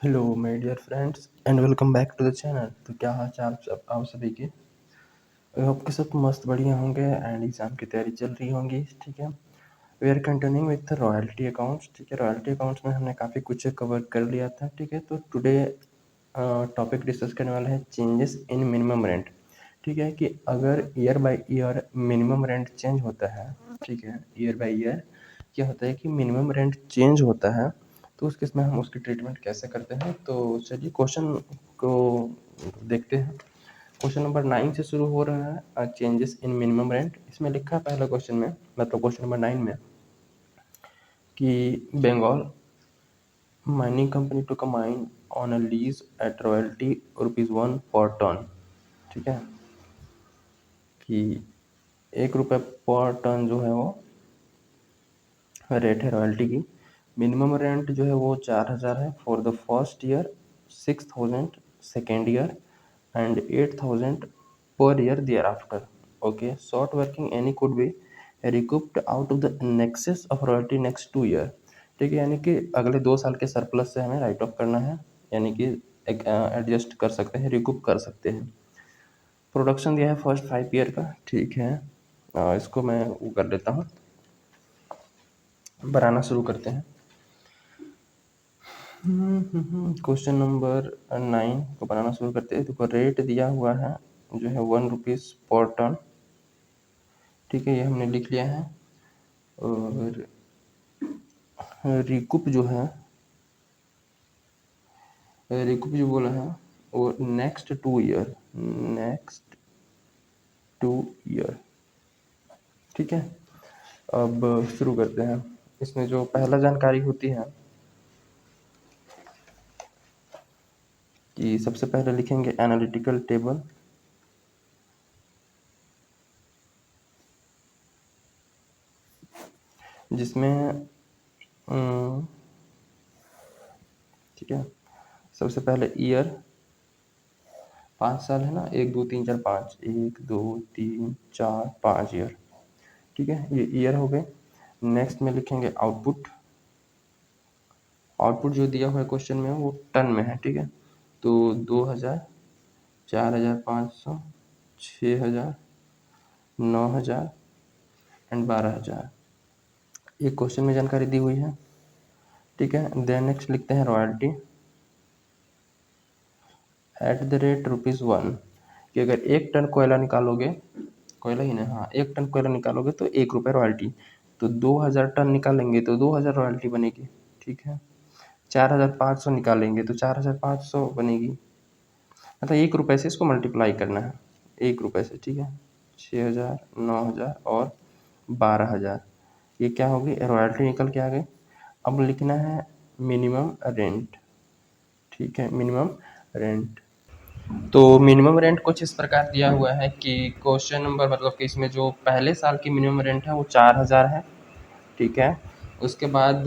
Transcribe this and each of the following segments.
Hello my dear friends and welcome back to the channel. तो क्या हाल चाल आप सभी के। आई होप के सब मस्त बढ़िया होंगे एंड एग्ज़ाम की तैयारी चल रही होंगी। ठीक है, we are continuing with the royalty accounts. ठीक है, रॉयल्टी अकाउंट्स में हमने काफ़ी कुछ कवर कर लिया था। ठीक है, तो टुडे टॉपिक डिस्कस करने वाला है चेंजेस इन मिनिमम रेंट। ठीक है, कि अगर year by year minimum rent change होता है, ठीक है, ईयर बाय ईयर क्या होता है कि मिनिमम रेंट चेंज होता है, तो उस केस में हम उसकी ट्रीटमेंट कैसे करते हैं। तो चलिए क्वेश्चन को देखते हैं। क्वेश्चन नंबर 9 से शुरू हो रहा है, चेंजेस इन मिनिमम रेंट। इसमें लिखा है पहला क्वेश्चन में, मतलब क्वेश्चन नंबर 9 में, कि Bengal mining company to mine on a lease at royalty ₹1 पर टन। ठीक है, कि 1 रुपये पर टन जो है वो रेट है रॉयल्टी की। मिनिमम रेंट जो है वो 4,000 है for the first year, 6,000 second year and 8,000 per year thereafter. Okay, short working any could be recouped out of the nexus of royalty next 2 year. ठीक है, यानी कि अगले 2 साल के सरप्लस से हमें राइट ऑफ करना है, यानी कि एडजस्ट कर सकते हैं, रिकूप कर सकते हैं। प्रोडक्शन दिया है फर्स्ट 5 ईयर का। ठीक है, इसको मैं वो कर लेता हूँ, बनाना शुरू करते हैं। क्वेश्चन नंबर 9 को बनाना शुरू करते हैं। देखो रेट दिया हुआ है जो है ₹1 पर टन। ठीक है, ये हमने लिख लिया है। और रिकुप जो है, रिकुप जो बोला है वो नेक्स्ट 2 ईयर, नेक्स्ट 2 ईयर। ठीक है, अब शुरू करते हैं। इसमें जो पहला जानकारी होती है कि सबसे पहले लिखेंगे एनालिटिकल टेबल। जिसमें ठीक है, सबसे पहले ईयर 5 साल है ना, 1 2 3 4 5, 1 2 3 4 5 ईयर। ठीक है, ये ईयर हो गए। नेक्स्ट में लिखेंगे आउटपुट। आउटपुट जो दिया हुआ है क्वेश्चन में वो टन में है। ठीक है, तो 2,000, 4,500, 6,000, 9,000 एंड 12,000, ये क्वेश्चन में जानकारी दी हुई है। ठीक है, देन नेक्स्ट लिखते हैं रॉयल्टी एट द रेट ₹1, कि अगर 1 टन कोयला निकालोगे, कोयला ही ना, हाँ, 1 टन कोयला निकालोगे तो 1 रुपये रॉयल्टी। तो 2,000 टन निकालेंगे तो 2,000 रॉयल्टी बनेगी। ठीक है, 4,500 निकालेंगे तो 4,500 बनेगी। मतलब 1 रुपये से इसको मल्टीप्लाई करना है, 1 रुपये से। ठीक है, 6,000, 9,000 और 12,000, ये क्या होगी, रॉयल्टी निकल के आ गई। अब लिखना है मिनिमम रेंट। ठीक है, मिनिमम रेंट। तो मिनिमम रेंट कुछ इस प्रकार दिया हुआ है कि क्वेश्चन नंबर, मतलब कि इसमें जो पहले साल की मिनिमम रेंट है वो 4,000 है। ठीक है, उसके बाद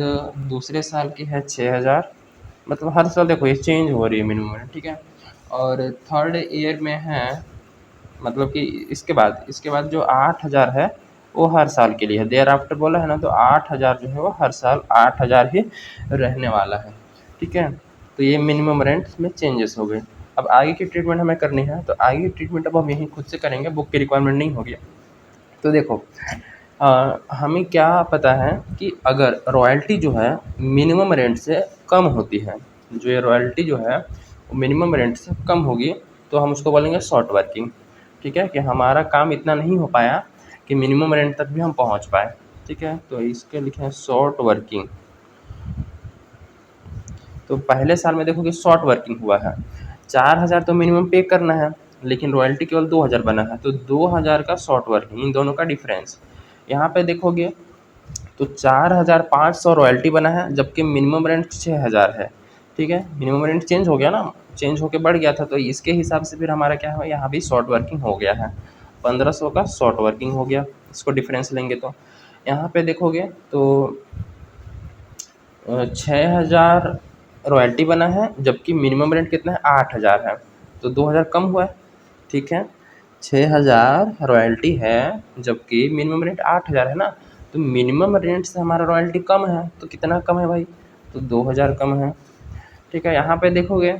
दूसरे साल की है 6,000। मतलब हर साल देखो ये चेंज हो रही है मिनिमम रेंट। ठीक है, और थर्ड ईयर में है, मतलब कि इसके बाद जो 8,000 है वो हर साल के लिए है। देयर आफ्टर बोला है ना, तो 8,000 जो है वो हर साल 8,000 ही रहने वाला है। ठीक है, तो ये मिनिमम रेंट में चेंजेस हो गए। अब आगे की ट्रीटमेंट हमें करनी है, तो आगे की ट्रीटमेंट अब हम यहीं खुद से करेंगे, बुक की रिक्वायरमेंट नहीं होगी। तो देखो, हमें क्या पता है कि अगर रॉयल्टी जो है मिनिमम रेंट से कम होती है, जो ये रॉयल्टी जो है वो मिनिमम रेंट से कम होगी, तो हम उसको बोलेंगे शॉर्ट वर्किंग। ठीक है, कि हमारा काम इतना नहीं हो पाया कि मिनिमम रेंट तक भी हम पहुंच पाए। ठीक है, तो इसके लिखे हैं शॉर्ट वर्किंग। तो पहले साल में देखो कि शॉर्ट वर्किंग हुआ है, 4,000 तो मिनिमम पे करना है, लेकिन रॉयल्टी केवल 2,000 बना है, तो 2,000 का शॉर्ट वर्किंग, इन दोनों का डिफरेंस यहाँ पे देखोगे तो 4,500 रॉयल्टी बना है, जबकि मिनिमम रेंट 6,000 है। ठीक है, मिनिमम रेंट चेंज हो गया ना, चेंज होके बढ़ गया था, तो इसके हिसाब से फिर हमारा क्या है, यहाँ भी शॉर्ट वर्किंग हो गया है, 1,500 का शॉर्ट वर्किंग हो गया। इसको डिफरेंस लेंगे तो यहाँ पे देखोगे तो 6,000 रॉयल्टी बना है, जबकि मिनिमम रेंट कितना है, 8,000 है, तो 2,000 कम हुआ है। ठीक है, 6,000 रॉयल्टी है जबकि मिनिमम रेंट 8,000 है ना, तो मिनिमम रेंट से हमारा रॉयल्टी कम है, तो कितना कम है भाई, तो 2,000 कम है। ठीक है। यहाँ पे देखोगे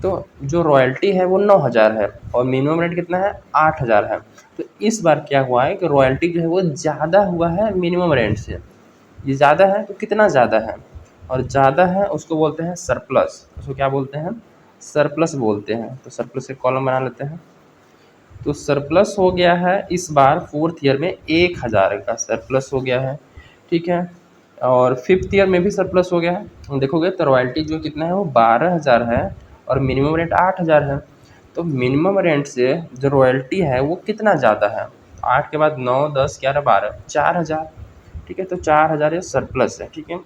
तो जो रॉयल्टी है वो 9,000 है और मिनिमम रेट कितना है 8,000 है। तो इस बार क्या हुआ है कि रॉयल्टी जो है वो ज़्यादा हुआ है मिनिमम रेंट से। ये ज़्यादा है तो कितना ज़्यादा है, और ज़्यादा है उसको बोलते हैं सरप्लस। उसको क्या बोलते हैं, सरप्लस बोलते हैं। तो सरप्लस के कॉलम बना लेते हैं। तो सरप्लस हो गया है इस बार फोर्थ ईयर में 1,000 का सरप्लस हो गया है। ठीक है। और फिफ्थ ईयर में भी सरप्लस हो गया है। देखोगे तो रॉयल्टी जो कितना है वो 12,000 है और मिनिमम रेंट 8,000 है। तो मिनिमम रेंट से जो रॉयल्टी है वो कितना ज़्यादा है, 8 के बाद 9, 10, 11, 12, 4,000। ठीक है। तो 4,000 ये सरप्लस है। ठीक है।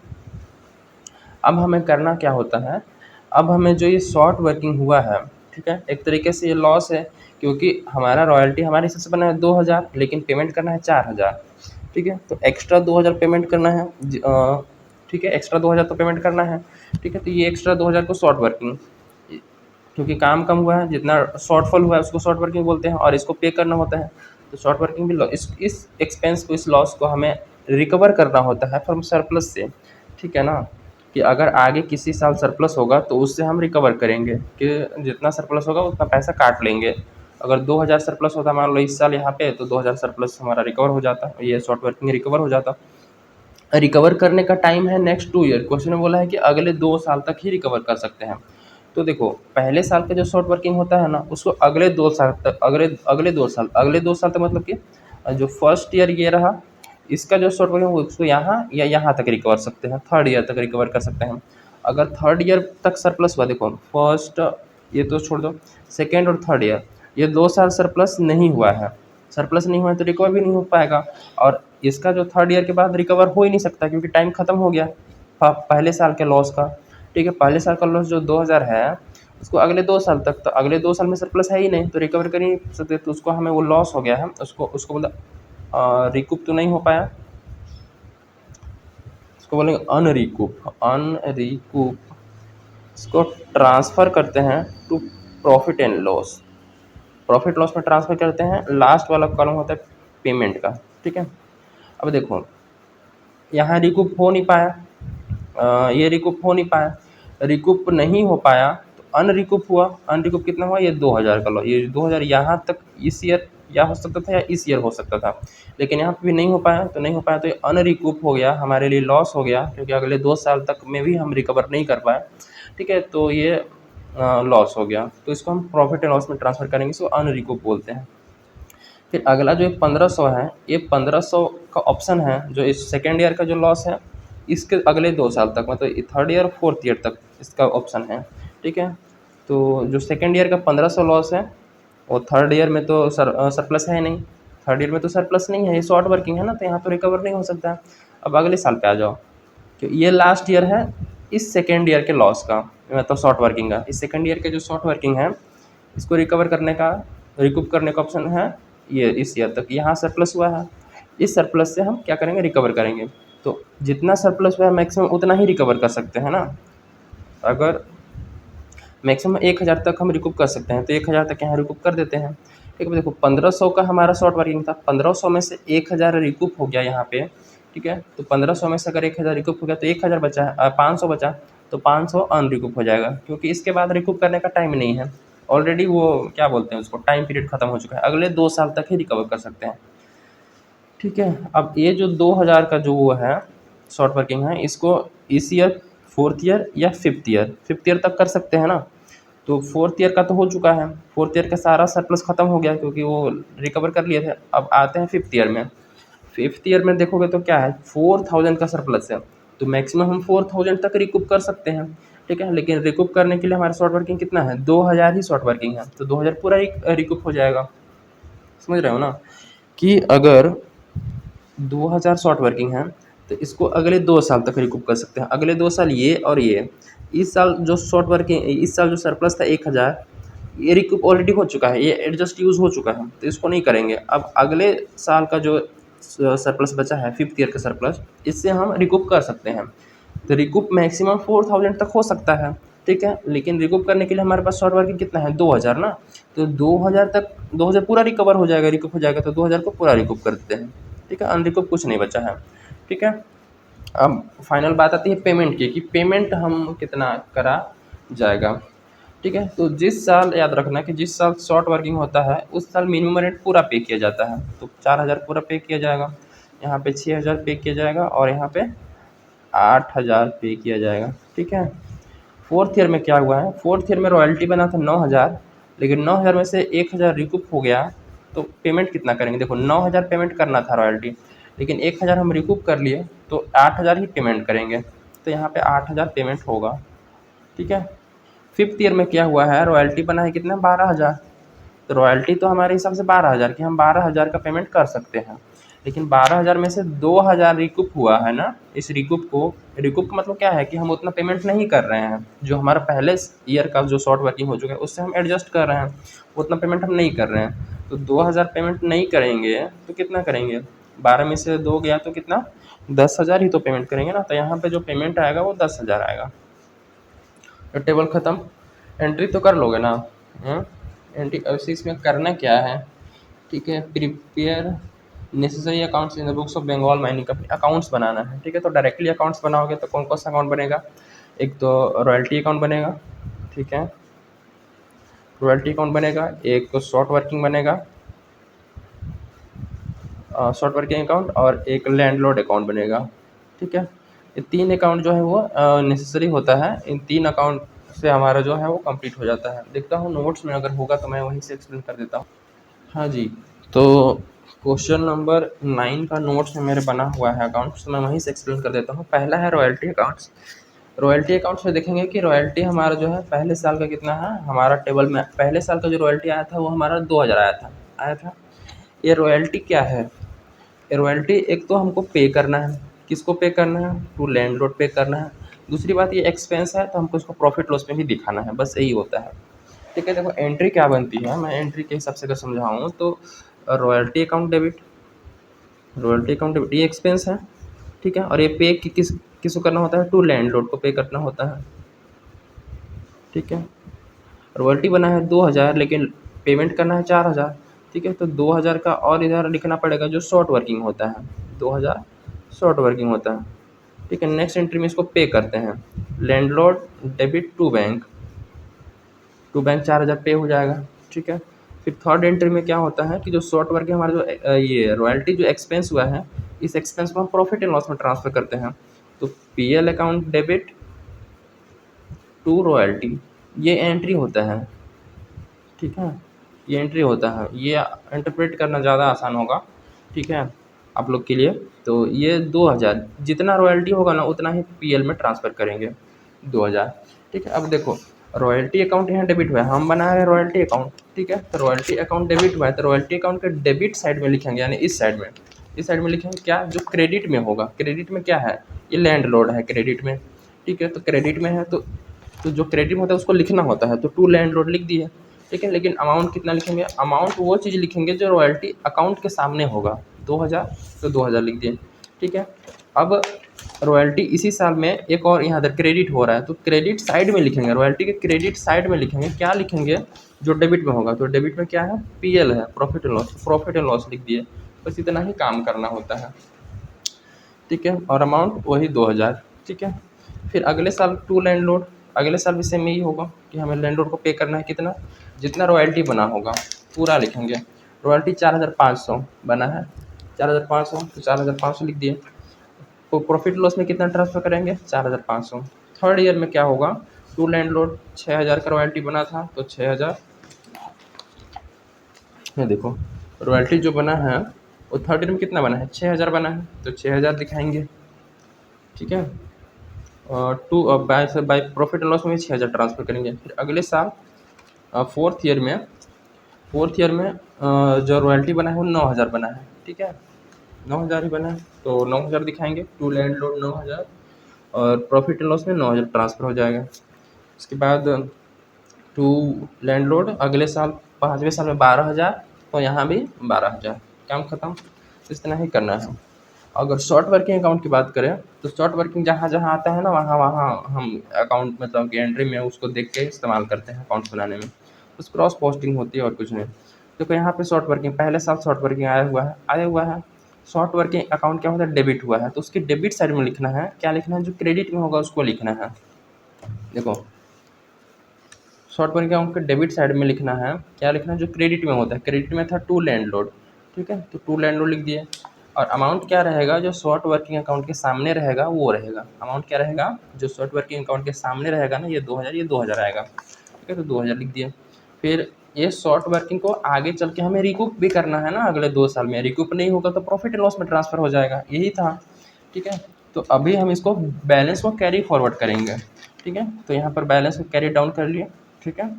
अब हमें करना क्या होता है, अब हमें जो ये शॉर्ट वर्किंग हुआ है, ठीक है, एक तरीके से ये लॉस है, क्योंकि हमारा रॉयल्टी हमारे हिसाब से बना है 2,000, लेकिन पेमेंट करना है 4,000। ठीक है। तो एक्स्ट्रा 2,000 पेमेंट करना है। ठीक है, एक्स्ट्रा 2,000 तो पेमेंट करना है। ठीक है। तो ये एक्स्ट्रा 2,000 को शॉर्ट वर्किंग, क्योंकि काम कम हुआ है, जितना शॉर्टफॉल हुआ है उसको शॉर्ट वर्किंग बोलते हैं, और इसको पे करना होता है। तो शॉर्ट वर्किंग भी इस एक्सपेंस को, इस लॉस को हमें रिकवर करना होता है फ्रॉम सरप्लस से। ठीक है ना, कि अगर आगे किसी साल सरप्लस होगा तो उससे हम रिकवर करेंगे, कि जितना सरप्लस होगा उतना पैसा काट लेंगे। अगर 2,000 सरप्लस होता मान लो इस साल यहाँ पे, तो 2,000 सरप्लस हमारा रिकवर हो जाता, ये शॉर्ट वर्किंग रिकवर हो जाता। रिकवर करने का टाइम है नेक्स्ट 2 ईयर। क्वेश्चन में बोला है कि अगले 2 साल तक ही रिकवर कर सकते हैं। तो देखो, पहले साल का जो शॉर्ट वर्किंग होता है ना, उसको अगले 2 साल तक, अगले 2 साल तक, मतलब कि जो फर्स्ट ईयर ये रहा, इसका जो शॉर्ट वर्किंग उसको यहाँ या यहाँ तक रिकवर सकते हैं, थर्ड ईयर तक रिकवर कर सकते हैं। अगर थर्ड ईयर तक सरप्लस हुआ, देखो फर्स्ट, ये तो छोड़ दो, सेकेंड और थर्ड ईयर, ये 2 साल सरप्लस नहीं हुआ है, सरप्लस नहीं हुआ है तो रिकवर भी नहीं हो पाएगा। और इसका जो थर्ड ईयर के बाद रिकवर हो ही नहीं सकता, क्योंकि टाइम खत्म हो गया पहले साल के लॉस का। ठीक है। पहले साल का लॉस जो 2,000 है, उसको अगले 2 साल तक, तो अगले 2 साल में सरप्लस है ही नहीं, तो रिकवर कर ही नहीं सकते। तो उसको हमें, वो लॉस हो गया है, उसको उसको बोला रिकूप तो नहीं हो पाया, उसको बोलेंगे अनरिकूप। अनरिकूप इसको ट्रांसफ़र करते हैं to profit and loss. Profit loss में ट्रांसफ़र करते हैं, लास्ट वाला कॉलम होता है पेमेंट का। ठीक है। अब देखो, यहाँ रिकूप हो नहीं पाया, ये रिकूप हो नहीं पाया, रिकूप नहीं हो पाया तो अनरिकूप हुआ। अनरिकूप कितना हुआ, ये 2,000 का लॉस। ये 2,000 यहाँ तक इस ईयर या हो सकता था या इस ईयर हो सकता था, लेकिन यहाँ पे भी नहीं हो पाया, तो नहीं हो पाया तो ये अनरिकूप हो गया, हमारे लिए लॉस हो गया, क्योंकि अगले 2 साल तक में भी हम रिकवर नहीं कर पाए। ठीक है। तो ये लॉस हो गया, तो इसको हम प्रॉफिट एंड लॉस में ट्रांसफ़र करेंगे, इसको अनरिकूप बोलते हैं। फिर अगला जो 1,500 है, ये 1,500 का ऑप्शन है, जो इस सेकेंड ईयर का जो लॉस है, इसके अगले 2 साल तक, मतलब थर्ड ईयर फोर्थ ईयर तक इसका ऑप्शन है। ठीक है। तो जो सेकेंड ईयर का 1,500 लॉस है, वो थर्ड ईयर में तो सरप्लस है नहीं, थर्ड ईयर में तो सरप्लस नहीं है, ये शॉर्ट वर्किंग है ना, तो यहाँ तो रिकवर नहीं हो सकता है। अब अगले साल पे आ जाओ, कि ये लास्ट ईयर है इस सेकेंड ईयर के लॉस का, मतलब शॉर्ट वर्किंग का। इस सेकेंड ईयर के जो शॉर्ट वर्किंग है, इसको रिकवर करने का, रिकूप करने का ऑप्शन है ये इस ईयर तक। यहाँ सरप्लस हुआ है, इस सरप्लस से हम क्या करेंगे, रिकवर करेंगे। तो जितना सरप्लस हुआ है मैक्सिमम उतना ही रिकवर कर सकते हैं ना। अगर मैक्सिमम 1,000 तक हम रिकूप कर सकते हैं, तो 1,000 तक यहाँ रिकूप कर देते हैं। ठीक है। देखो 1,500 का हमारा शॉर्ट वर्किंग था, 1,500 में से 1,000 रिकूप हो गया यहाँ पे। ठीक है। तो 1,500 में से अगर 1,000 रिकूप हो गया तो 1,000 बचा है, 500 बचा, तो 500 अनरिकूप हो जाएगा, क्योंकि इसके बाद रिकूप करने का टाइम नहीं है, ऑलरेडी वो क्या बोलते हैं उसको, टाइम पीरियड खत्म हो चुका है, अगले 2 साल तक ही रिकवर कर सकते हैं। ठीक है। अब ये जो 2,000 का जो वो है शॉर्ट वर्किंग है, इसको इस ईयर, फोर्थ ईयर या फिफ्थ ईयर तक कर सकते हैं ना। तो फोर्थ ईयर का तो हो चुका है, फोर्थ ईयर का सारा सरप्लस खत्म हो गया, क्योंकि वो रिकवर कर लिए थे। अब आते हैं फिफ्थ ईयर में। फिफ्थ ईयर में देखोगे तो क्या है, 4,000 का सरप्लस है, तो मैक्सिमम हम 4,000 तक रिकूप कर सकते हैं। ठीक है। लेकिन रिकूप करने के लिए हमारा शॉर्ट वर्किंग कितना है, 2,000 ही शॉर्ट वर्किंग है, तो 2,000 पूरा रिकूप हो जाएगा। समझ रहे हो ना, कि अगर 2,000 शॉर्ट वर्किंग है, तो इसको अगले 2 साल तक रिकूप कर सकते हैं। अगले 2 साल ये और ये, इस साल जो शॉर्ट वर्किंग, इस साल जो सरप्लस था 1,000, ये रिकूप ऑलरेडी हो चुका है, ये एडजस्ट यूज़ हो चुका है, तो इसको नहीं करेंगे। अब अगले साल का जो सरप्लस बचा है, फिफ्थ ईयर का सरप्लस, इससे हम रिकूप कर सकते हैं। तो रिकूप मैक्सिमम 4,000 तक हो सकता है। ठीक है। लेकिन रिकूप करने के लिए हमारे पास शॉर्ट वर्किंग कितना है, 2,000 ना, तो 2,000 तक, 2,000 पूरा रिकवर हो जाएगा, रिकूप हो जाएगा, तो 2,000 को पूरा रिकूप कर देते हैं। ठीक है। अनरिकूप कुछ नहीं बचा है। ठीक है। अब फाइनल बात आती है पेमेंट की, कि पेमेंट हम कितना करा, जाएगा। ठीक है, तो जिस साल याद रखना कि जिस साल शॉर्ट वर्किंग होता है उस साल मिनिमम रेंट पूरा पे किया जाता है, तो 4,000 पूरा पे किया जाएगा, यहाँ पे 6,000 पे किया जाएगा और यहाँ पे 8,000 पे किया जाएगा। ठीक है, फोर्थ ईयर में क्या हुआ है, फोर्थ ईयर में रॉयल्टी बना था 9,000, लेकिन 9,000 में से 1,000 रिकूप हो गया, तो पेमेंट कितना करेंगे, देखो 9,000 पेमेंट करना था रॉयल्टी, लेकिन 1,000 हम रिकूप कर लिए तो 8,000 ही पेमेंट करेंगे, तो यहाँ पे 8,000 पेमेंट होगा। ठीक है, फिफ्थ ईयर में क्या हुआ है, रॉयल्टी बना है कितना, 12,000, तो रॉयल्टी तो हमारे हिसाब से 12,000 की, हम 12,000 का पेमेंट कर सकते हैं, लेकिन 12,000 में से 2,000 रिकूप हुआ है ना, इस रिकूप का मतलब क्या है कि हम उतना पेमेंट नहीं कर रहे हैं, जो हमारा पहले ईयर का जो शॉर्ट वर्किंग हो चुका है उससे हम एडजस्ट कर रहे हैं, उतना पेमेंट हम नहीं कर रहे हैं, तो 2,000 पेमेंट नहीं करेंगे तो कितना करेंगे, 12 में से 2 गया तो कितना, 10,000 ही तो पेमेंट करेंगे ना, तो यहाँ पे जो पेमेंट आएगा वो 10,000 आएगा। तो टेबल ख़त्म, एंट्री तो कर लोगे ना। एंट्री अब इसमें करना क्या है, ठीक है, prepare necessary accounts in the books of Bengal mining company, accounts बनाना है। ठीक है, तो डायरेक्टली अकाउंट्स बनाओगे तो कौन कौन सा अकाउंट बनेगा, एक तो रॉयल्टी अकाउंट बनेगा, ठीक है, रॉयल्टी अकाउंट बनेगा, एक तो शॉर्ट वर्किंग बनेगा, शॉर्ट वर्किंग अकाउंट, और एक लैंडलॉर्ड अकाउंट बनेगा। ठीक है, ये 3 अकाउंट जो है वो नेसेसरी होता है, इन 3 अकाउंट से हमारा जो है वो कंप्लीट हो जाता है। देखता हूँ नोट्स में अगर होगा तो मैं वहीं से एक्सप्लेन कर देता हूँ। हाँ जी, तो क्वेश्चन नंबर 9 का नोट्स में मेरे बना हुआ है अकाउंट्स, तो मैं वहीं से एक्सप्लेन कर देता हूँ। पहला है रॉयल्टी अकाउंट्स। रॉयल्टी अकाउंट्स में देखेंगे कि रॉयल्टी हमारा जो है पहले साल का कितना है, हमारा टेबल में पहले साल का जो रॉयल्टी आया था वो हमारा 2,000 आया था। ये रॉयल्टी क्या है, रॉयल्टी एक तो हमको पे करना है, किसको पे करना है, टू लैंडलॉर्ड पे करना है। दूसरी बात ये एक्सपेंस है तो हमको इसको प्रॉफिट लॉस में भी दिखाना है, बस यही होता है। ठीक है, देखो एंट्री क्या बनती है, मैं एंट्री के हिसाब से अगर समझाऊँ तो royalty account debit, royalty account debit ये एक्सपेंस है। ठीक है, और ये पे किसको करना होता है, टू लैंडलॉर्ड को पे करना होता है। ठीक है, रॉयल्टी बना है 2,000 लेकिन पेमेंट करना है 4,000। ठीक है, तो 2,000 का और इधर लिखना पड़ेगा जो शॉर्ट वर्किंग होता है, 2,000 शॉर्ट वर्किंग होता है। ठीक है, नेक्स्ट एंट्री में इसको पे करते हैं, लैंडलॉर्ड डेबिट टू बैंक 4,000 पे हो जाएगा। ठीक है, फिर थर्ड एंट्री में क्या होता है कि जो शॉर्ट वर्किंग हमारा जो ये रॉयल्टी जो एक्सपेंस हुआ है, इस एक्सपेंस को हम प्रॉफिट एंड लॉस में ट्रांसफर करते हैं, तो PL account debit to royalty, ये एंट्री होता है। ठीक है, ये एंट्री होता है, ये इंटरप्रेट करना ज़्यादा आसान होगा। ठीक है, आप लोग के लिए, तो ये 2,000 जितना रॉयल्टी होगा ना उतना ही पीएल में ट्रांसफ़र करेंगे, 2,000। ठीक है, अब देखो रॉयल्टी अकाउंट यहाँ डेबिट हुआ है, हम बना रहे हैं रॉयल्टी अकाउंट। ठीक है, तो रॉयल्टी अकाउंट डेबिट हुआ है तो रॉयल्टी अकाउंट के डेबिट साइड में लिखेंगे, यानी इस साइड में लिखेंगे क्या, जो क्रेडिट में होगा। क्रेडिट में क्या है, ये लैंडलॉर्ड है क्रेडिट में। ठीक है, तो क्रेडिट में है तो जो क्रेडिट में होता है उसको लिखना होता है, तो टू लैंडलॉर्ड लिख दिए। ठीक है, लेकिन अमाउंट कितना लिखेंगे, अमाउंट वो चीज़ लिखेंगे जो रॉयल्टी अकाउंट के सामने होगा, 2,000 तो 2,000 लिख दिए। ठीक है, अब रॉयल्टी इसी साल में एक और यहाँ इधर क्रेडिट हो रहा है तो क्रेडिट साइड में लिखेंगे, रॉयल्टी के क्रेडिट साइड में लिखेंगे, क्या लिखेंगे, जो डेबिट में होगा, तो डेबिट में क्या है, पीएल है, प्रॉफिट एंड लॉस लिख दिए। बस इतना ही काम करना होता है। ठीक है, और अमाउंट वही 2,000। ठीक है, फिर अगले साल टू लैंडलॉर्ड, अगले साल भी सेम यही होगा कि हमें लैंडलॉर्ड को पे करना है कितना, जितना रॉयल्टी बना होगा पूरा लिखेंगे। रॉयल्टी 4,500 बना है, 4,500 तो 4,500 लिख दिए। तो प्रॉफिट लॉस में कितना ट्रांसफ़र करेंगे, 4,500। थर्ड ईयर में क्या होगा, टू लैंडलॉर्ड 6,000 का रॉयल्टी बना था तो 6,000, ये देखो रॉयल्टी जो बना है वो थर्ड ईयर में कितना बना है, 6,000 बना है तो 6,000 दिखाएंगे। ठीक है, बाय प्रॉफिट एंड लॉस में 6,000 ट्रांसफ़र करेंगे। फिर अगले साल फोर्थ ईयर में जो रॉयल्टी बना है वो 9,000 बना है। ठीक है, 9,000 ही बना है तो 9,000 दिखाएंगे, टू लैंडलॉर्ड 9,000 और प्रॉफिट एंड लॉस में 9,000 ट्रांसफ़र हो जाएगा। उसके बाद टू लैंडलॉर्ड अगले साल 5वें साल में 12,000, तो यहाँ भी 12,000, काम ख़त्म। इस तरह ही करना है। अगर शॉर्ट वर्किंग अकाउंट की बात करें तो शॉर्ट वर्किंग जहाँ जहाँ आता है ना वहाँ वहाँ हम अकाउंट मतलब कि एंट्री में उसको देख के इस्तेमाल करते हैं अकाउंट्स बनाने में, उस क्रॉस पोस्टिंग होती है और कुछ नहीं। देखो यहाँ पे शॉर्ट वर्किंग पहले साल शॉर्ट वर्किंग आया हुआ है। शॉर्ट वर्किंग अकाउंट क्या होता है, डेबिट हुआ है तो उसके डेबिट साइड में लिखना है, क्या लिखना है, जो क्रेडिट में होगा उसको लिखना है। देखो शॉर्ट वर्किंग अकाउंट के डेबिट साइड में लिखना है, क्या लिखना है, जो क्रेडिट में होता है। क्रेडिट में था टू लैंडलॉर्ड, ठीक है, तो टू लैंडलॉर्ड लिख दिए। और अमाउंट क्या रहेगा, जो शॉर्ट वर्किंग अकाउंट के सामने रहेगा वो रहेगा। अमाउंट क्या रहेगा, जो शॉर्ट वर्किंग अकाउंट के सामने रहेगा ना, ये 2000, ये 2000 आएगा, ठीक है, तो 2000 लिख दिए। फिर ये शॉर्ट वर्किंग को आगे चल के हमें रिकूप भी करना है ना, अगले 2 साल में। रिकूप नहीं होगा तो प्रॉफिट एंड लॉस में ट्रांसफर हो जाएगा, यही था, ठीक है। तो अभी हम इसको बैलेंस को कैरी फॉरवर्ड करेंगे, ठीक है। तो यहाँ पर बैलेंस को कैरी डाउन कर लिए, ठीक है,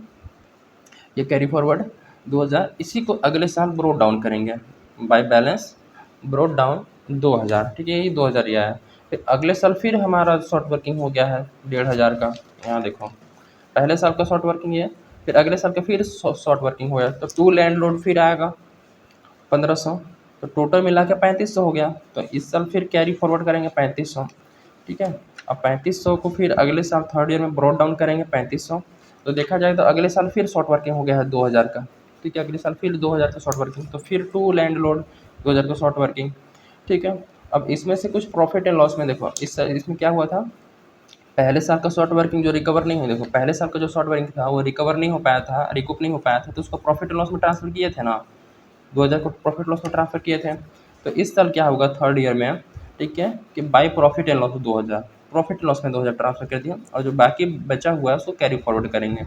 ये कैरी फॉरवर्ड 2000, इसी को अगले साल ब्रोड डाउन करेंगे बाय बैलेंस ब्रोड डाउन 2000, ठीक है, यही 2000 ही आया। फिर अगले साल फिर हमारा शॉर्ट वर्किंग हो गया है 1500 का, यहाँ देखो पहले साल का शॉर्ट वर्किंग ये, फिर अगले साल का फिर शॉर्ट वर्किंग हो गया, तो टू लैंड लोड फिर आएगा 1500, तो टोटल मिला के 3500 हो गया। तो इस साल फिर कैरी फॉरवर्ड करेंगे 3500, ठीक है। अब 3500 को फिर अगले साल थर्ड ईयर में ब्रॉड डाउन करेंगे 3500। तो देखा जाए तो अगले साल फिर शॉर्ट वर्किंग हो गया है 2000 का, ठीक है, अगले साल फिर 2000 का शॉर्ट वर्किंग, तो फिर टू लैंड लोड 2000 का शॉर्ट वर्किंग, ठीक है। अब इसमें से कुछ प्रॉफिट एंड लॉस में देखो, इसमें क्या हुआ था, पहले साल का शॉर्ट वर्किंग जो रिकवर नहीं हुआ, देखो पहले साल का जो शॉर्ट वर्किंग था वो रिकवर नहीं हो पाया था, रिकूप नहीं हो पाया था, तो उसको प्रॉफिट एंड लॉस में ट्रांसफर किए थे ना, 2000 को प्रॉफिट लॉस में ट्रांसफर किए थे। तो इस साल क्या होगा थर्ड ईयर में, ठीक है, कि by profit and loss 2000, profit and loss में 2000 ट्रांसफर कर दिया, और जो बाकी बचा हुआ है उसको कैरी फॉरवर्ड करेंगे।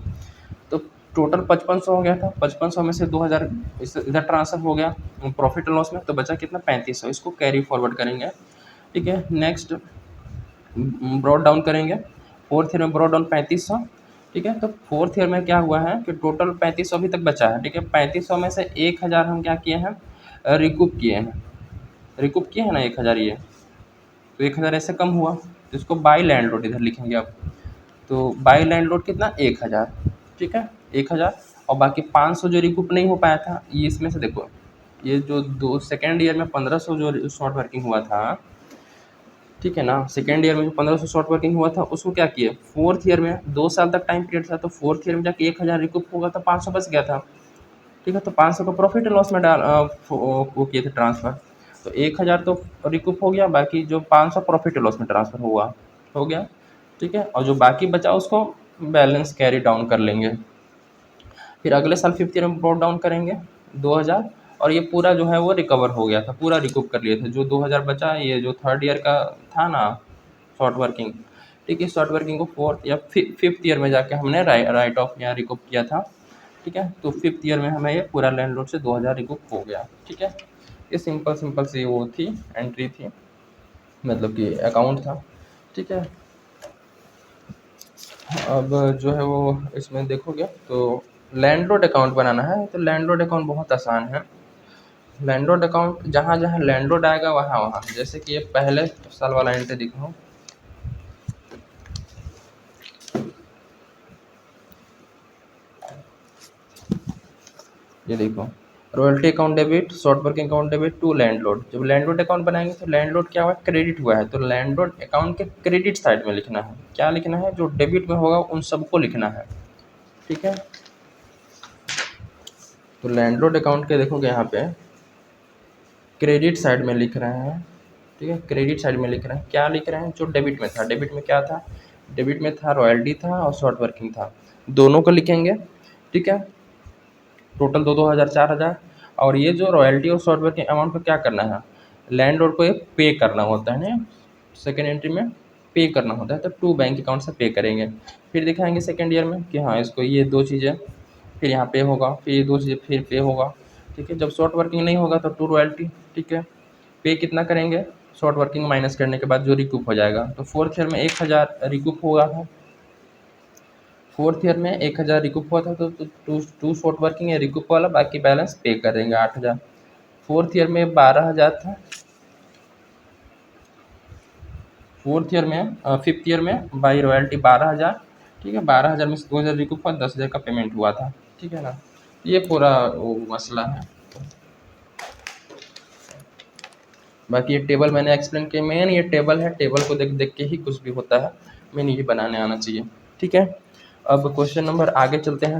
तो टोटल 5500 हो गया था, 5500 में से 2000 इधर ट्रांसफर हो गया प्रॉफिट एंड लॉस में, तो बचा कितना 3500, इसको कैरी फॉरवर्ड करेंगे, ठीक है। नेक्स्ट ब्रॉड डाउन करेंगे, फोर्थ ईयर में ब्रॉड डाउन 3500, ठीक है। तो फोर्थ ईयर में क्या हुआ है कि टोटल 3500 अभी तक बचा है, ठीक है। 3500 में से 1000 हम क्या किए हैं, रिकूप किए हैं, रिकूप किए हैं ना 1000 ये, तो 1000 ऐसे कम हुआ, तो इसको बाई लैंड लोड इधर लिखेंगे अब। तो बाई लैंड लोड कितना 1000, ठीक है, 1000। और बाकी 500 जो रिकूप नहीं हो पाया था, ये इसमें से देखो, ये जो दो सेकेंड ईयर में 1500 जो शॉर्ट वर्किंग हुआ था, ठीक है ना, सेकेंड ईयर में जो 1500 शॉर्ट वर्किंग हुआ था उसको क्या किए, फोर्थ ईयर में 2 साल तक टाइम पीरियड था, तो फोर्थ ईयर में जाके 1000 रिकूप होगा तो 500 बच गया था, ठीक है। तो 500 को प्रॉफिट एंड लॉस में वो किए थे ट्रांसफ़र, तो 1000 तो रिकूप हो गया, बाकी जो 500 प्रॉफिट एंड लॉस में ट्रांसफ़र हुआ हो गया, ठीक है। और जो बाकी बचा उसको बैलेंस कैरी डाउन कर लेंगे। फिर अगले साल फिफ्थ ईयर में ब्रॉड डाउन करेंगे 2000, और ये पूरा जो है वो रिकवर हो गया था, पूरा रिकूप कर लिए थे। जो 2000 बचा, ये जो थर्ड ईयर का था ना शॉर्ट वर्किंग, ठीक है, शॉर्ट वर्किंग को फोर्थ या फिफ्थ ईयर में जाके हमने राइट ऑफ या रिकूप किया था, ठीक है। तो फिफ्थ ईयर में हमें ये पूरा लैंडलॉर्ड से 2000 रिकूप हो गया, ठीक है। ये सिंपल सिंपल सी वो थी, एंट्री थी, मतलब कि अकाउंट था, ठीक है। अब जो है वो इसमें देखोगे तो लैंडलॉर्ड अकाउंट बनाना है, तो लैंडलॉर्ड अकाउंट बहुत आसान है। लैंडलॉर्ड अकाउंट जहाँ जहाँ लैंडलॉर्ड आएगा वहाँ वहाँ, जैसे कि ये पहले साल वाला एंट्री दिखाओ, ये देखो, royalty account debit, short working account debit to landlord. जब लैंडलॉर्ड अकाउंट बनाएंगे तो लैंडलॉर्ड क्या हुआ, क्रेडिट हुआ है, तो लैंडलॉर्ड अकाउंट के क्रेडिट साइड में लिखना है, क्या लिखना है, जो डेबिट में होगा उन सबको लिखना है, ठीक है। तो लैंडलॉर्ड अकाउंट के देखोगे यहाँ पे क्रेडिट साइड में लिख रहे हैं, ठीक है, क्रेडिट साइड में लिख रहे हैं, क्या लिख रहे हैं, जो डेबिट में था, डेबिट में क्या था, डेबिट में था रॉयल्टी था और शॉर्ट वर्किंग था, दोनों को लिखेंगे, ठीक है। टोटल दो दो हज़ार 4000। और ये जो रॉयल्टी और शॉर्ट वर्किंग अमाउंट को क्या करना है, लैंडलॉर्ड को एक पे करना होता है ना, सेकेंड एंट्री में पे करना होता है, तो टू बैंक अकाउंट से पे करेंगे। फिर दिखाएंगे सेकेंड ईयर में कि हाँ इसको ये दो चीज़ें, फिर यहाँ पे होगा, फिर ये दो चीज़ें फिर पे होगा, ठीक है। जब शॉर्ट वर्किंग नहीं होगा तो टू रॉयल्टी, ठीक है। पे कितना करेंगे, शॉर्ट वर्किंग माइनस करने के बाद जो रिकूप हो जाएगा, तो फोर्थ ईयर में 1000 रिकूप हुआ था, फोर्थ ईयर में 1000 रिकूप हुआ था, तो टू टू शॉर्ट वर्किंग है रिकूप वाला, बाकी बैलेंस पे कर देंगे 8000। फोर्थ ईयर में 12000 था, फोर्थ ईयर में फिफ्थ ईयर में बाई रॉयल्टी 12000, ठीक है। 12000 में से 2000 रिकूप हुआ, 10000 का पेमेंट हुआ था, ठीक है ना। ये पूरा वो मसला है। बाकी ये टेबल मैंने एक्सप्लेन किया, मेन ये टेबल है, टेबल को देख देख के ही कुछ भी होता है, मेन ये बनाने आना चाहिए, ठीक है। अब क्वेश्चन नंबर आगे चलते हैं,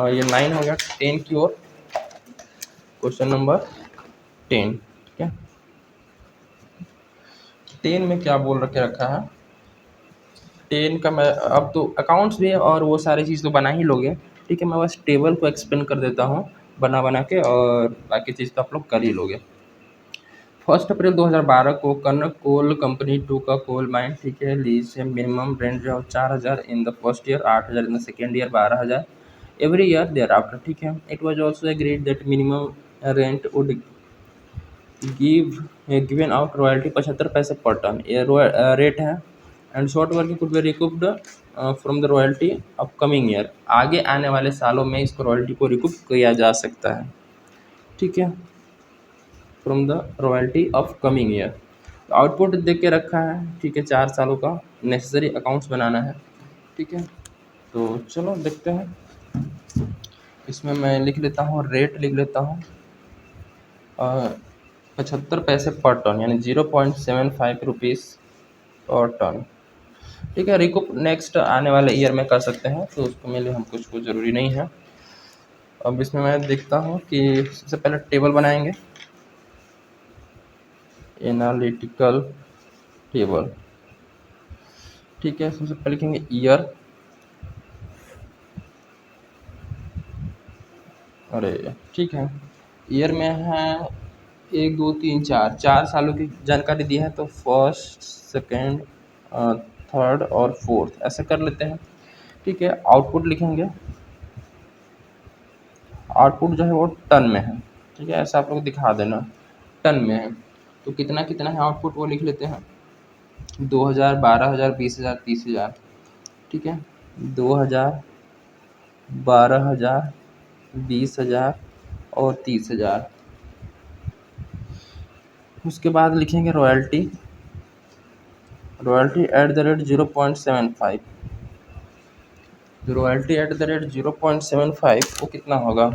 ये 9 हो गया, 10 की ओर, क्वेश्चन नंबर 10, ठीक है। 10 में क्या बोल रखे रखा है, 10 का मैं अब तो अकाउंट्स भी है और वो सारी चीज़ तो बना ही लोगे, ठीक है। मैं बस टेबल को एक्सप्लेन कर देता हूँ बना बना के, और बाकी चीज़ तो आप लोग कर ही लोगे। 1 अप्रैल 2012 को कनक कोल कंपनी टू का कोल माइन, ठीक है, लीज है मिनिमम रेंट जो 4,000 in the first year, 8,000 in the second year, 12,000 every year thereafter, ठीक है। It was also agreed that minimum rent would give given out royalty 75 पैसे per ton, ये rate है। And short working could be recouped from the royalty upcoming year, आगे आने वाले सालों में इसको रॉयल्टी को रिकूप किया जा सकता है, ठीक है, from the royalty of coming year. Output देख के रखा है, ठीक है, 4 सालों का नेसेसरी अकाउंट्स बनाना है, ठीक है। तो चलो देखते हैं, इसमें मैं लिख लेता हूँ, रेट लिख लेता हूँ 75 पैसे पर टन, यानी 0.75 रुपीज़ पर टन, ठीक है। रिकूप नेक्स्ट आने वाले ईयर में कर सकते हैं, तो उसको मेरे लिए हमको कुछ ज़रूरी नहीं है। अब इसमें मैं देखता हूँ कि सबसे पहले टेबल बनाएंगे, एनालिटिकल टेबल, ठीक है। सबसे पहले लिखेंगे ईयर, अरे ठीक है, ईयर में है 1 2 3 4 सालों की जानकारी दी है, तो फर्स्ट सेकेंड थर्ड और फोर्थ ऐसे कर लेते हैं, ठीक है। आउटपुट लिखेंगे, आउटपुट जो है वो टन में है, ठीक है, ऐसा आप लोग दिखा देना टन में है। तो कितना कितना है आउटपुट वो लिख लेते हैं, 2,000, 12,000, 20,000, 30,000, ठीक है। 2,000, 12,000, 20,000 और 30,000। उसके बाद लिखेंगे royalty, royalty at the rate 0.75, तो रॉयल्टी एट द रेट 0.75 वो कितना होगा,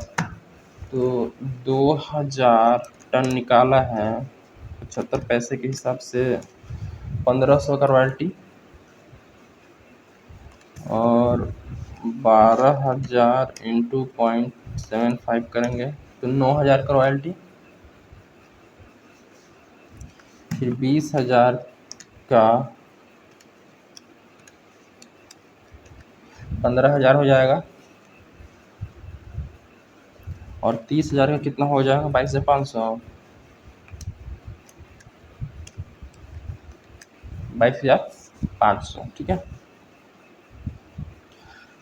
तो 2,000 टन निकाला है 75 पैसे के हिसाब से 1,500 का रॉयल्टी, और 12,000 इंटू 0.75 करेंगे तो 9,000 का रॉयल्टी, फिर 20,000 का 15,000 हो जाएगा, और 30,000 का कितना हो जाएगा, 22,500, 22,500, ठीक है।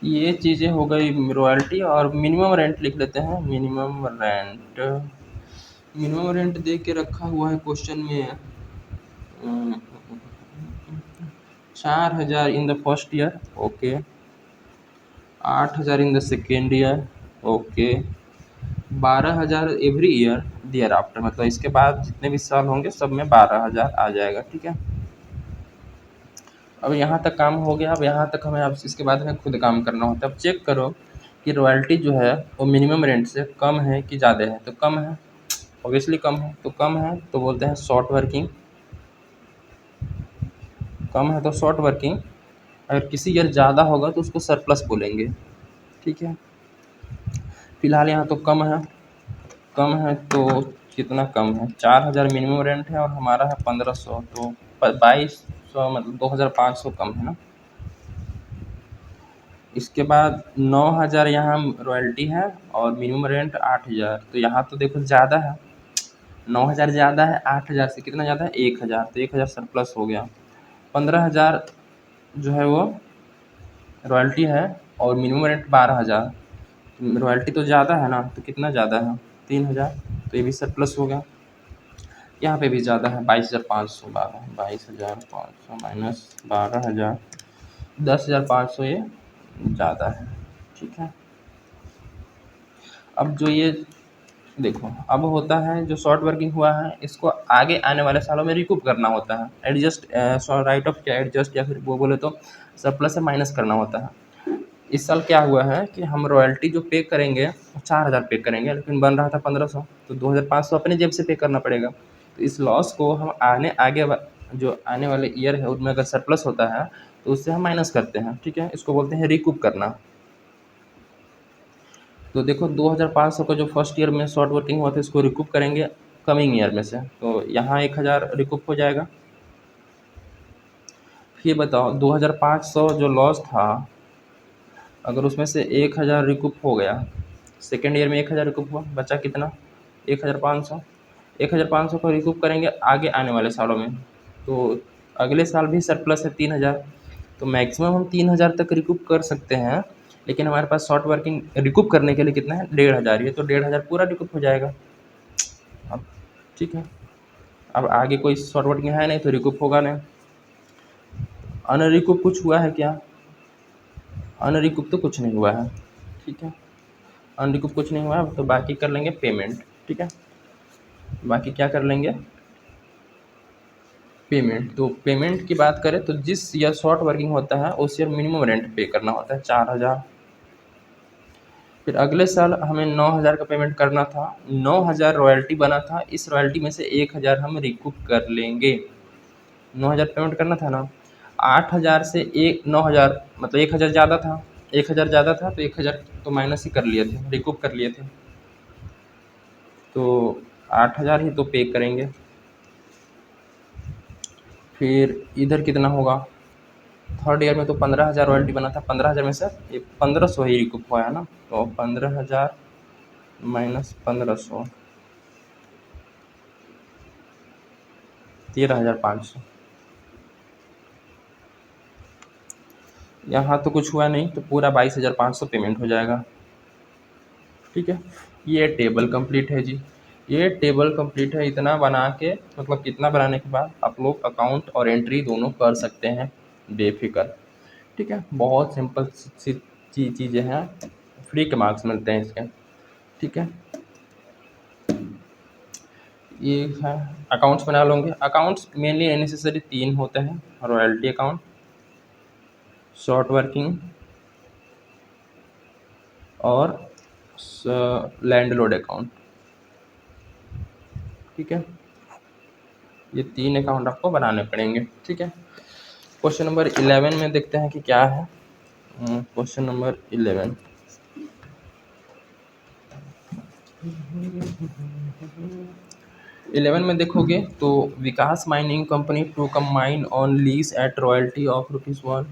ये चीज़ें हो गई रॉयल्टी, और मिनिमम रेंट लिख लेते हैं, मिनिमम रेंट, मिनिमम रेंट दे के रखा हुआ है क्वेश्चन में 4,000 in the first year, okay, 8,000 in the second year, okay, 12,000 every year thereafter, मतलब इसके बाद जितने भी साल होंगे सब में 12,000 आ जाएगा, ठीक है। अब यहाँ तक काम हो गया, अब यहाँ तक हमें अब इसके बाद हमें खुद काम करना होता है। अब चेक करो कि रॉयल्टी जो है वो मिनिमम रेंट से कम है कि ज़्यादा है, तो कम है, ऑब्वियसली कम है, तो कम है तो बोलते हैं शॉर्ट वर्किंग, कम है तो शॉर्ट वर्किंग। अगर किसी ईयर ज़्यादा होगा तो उसको सरप्लस बोलेंगे, ठीक है। फिलहाल यहाँ तो कम है, कम है तो कितना कम है, 4,000 मिनिमम रेंट है और हमारा है 1,500, तो 2,200 मतलब 2,500 कम है ना। इसके बाद 9,000 यहाँ रॉयल्टी है और मिनिमम रेंट 8,000, तो यहाँ तो देखो ज़्यादा है, 9,000 ज़्यादा है 8,000 से, कितना ज़्यादा है 1,000, तो 1,000 सरप्लस हो गया। 15,000 जो है वो रॉयल्टी है और मिनिमम रेंट 12,000, रॉयल्टी तो ज़्यादा है ना, तो कितना ज़्यादा है 3,000, तो ये भी सरप्लस हो गया। यहाँ पे भी ज़्यादा है 22,500, 22,500 माइनस 12,000, 10,500 ये ज़्यादा है, ठीक है। अब जो ये देखो, अब होता है जो शॉर्ट वर्किंग हुआ है इसको आगे आने वाले सालों में रिकूप करना होता है, एडजस्ट, राइट ऑफ क्या एडजस्ट, या फिर वो बोले तो सरप्लस से माइनस करना होता है। इस साल क्या हुआ है कि हम रॉयल्टी जो पे करेंगे 4,000 पे करेंगे, लेकिन बन रहा था 1,500, तो 2,500 अपने जेब से पे करना पड़ेगा। तो इस लॉस को हम जो आने वाले ईयर है उनमें अगर सरप्लस होता है तो उससे हम माइनस करते हैं, ठीक है, इसको बोलते हैं रिकूप करना। तो देखो 2,500 का जो फर्स्ट ईयर में शॉर्ट वर्किंग हुआ था इसको रिकूप करेंगे कमिंग ईयर में से, तो यहाँ 1,000 रिकूप हो जाएगा। ये बताओ 2500 जो लॉस था, अगर उसमें से 1000 रिकूप हो गया, सेकेंड ईयर में 1000 रिकूप हुआ, बचा कितना? 1500। 1500 को रिकूप करेंगे आगे आने वाले सालों में, तो अगले साल भी सरप्लस है 3000, तो मैक्सिमम हम 3000 तक रिकूप कर सकते हैं। लेकिन हमारे पास शॉर्ट वर्किंग रिकूप करने के लिए कितना है? 1500 ही है, तो 1500 पूरा रिकूप हो जाएगा। अब ठीक है, अब आगे कोई शॉर्ट वर्किंग है नहीं तो रिकूप होगा नहीं। अनरिकूप कुछ हुआ है क्या? अनरिकूप तो कुछ नहीं हुआ है, ठीक है, अनरिकूप कुछ नहीं हुआ है, तो बाकी कर लेंगे पेमेंट। ठीक है, बाकी क्या कर लेंगे? पेमेंट। तो पेमेंट की बात करें तो जिस ईयर शॉर्ट वर्किंग होता है उस ईयर मिनिमम रेंट पे करना होता है 4000। फिर अगले साल हमें 9000 का पेमेंट करना था, 9000 रॉयल्टी बना था, इस रॉयल्टी में से 1000 हम रिकूप कर लेंगे। 9000 पेमेंट करना था ना, 8000 से एक 9000 मतलब 1000 ज़्यादा था, 1000 ज़्यादा था तो 1000 तो माइनस ही कर लिए थे, रिकूप कर लिए थे, तो 8000 ही तो पे करेंगे। फिर इधर कितना होगा? थर्ड ईयर में तो 15000 रॉयल्टी बना था, 15000 में से ये 1500 ही रिकूप हुआ है ना, तो 15000 माइनस 1500, 13500। यहाँ तो कुछ हुआ नहीं, तो पूरा 22500 पेमेंट हो जाएगा। ठीक है, ये टेबल कंप्लीट है जी, ये टेबल कंप्लीट है। इतना बना के मतलब इतना बनाने के बाद आप लोग अकाउंट और एंट्री दोनों कर सकते हैं बेफिक्र। ठीक है, बहुत सिंपल सी चीज़ें हैं, फ्री के मार्क्स मिलते हैं इसके। ठीक है, ये है अकाउंट्स बना लोगे। अकाउंट्स मेनली नेसेसरी 3 होते हैं, रॉयल्टी अकाउंट, शॉर्ट वर्किंग और लैंडलॉर्ड अकाउंट। ठीक है, ये 3 अकाउंट आपको बनाने पड़ेंगे। ठीक है, क्वेश्चन नंबर 11 में देखते हैं कि क्या है। क्वेश्चन नंबर 11, में देखोगे तो Vikas mining company to come mine on lease at royalty of ₹1।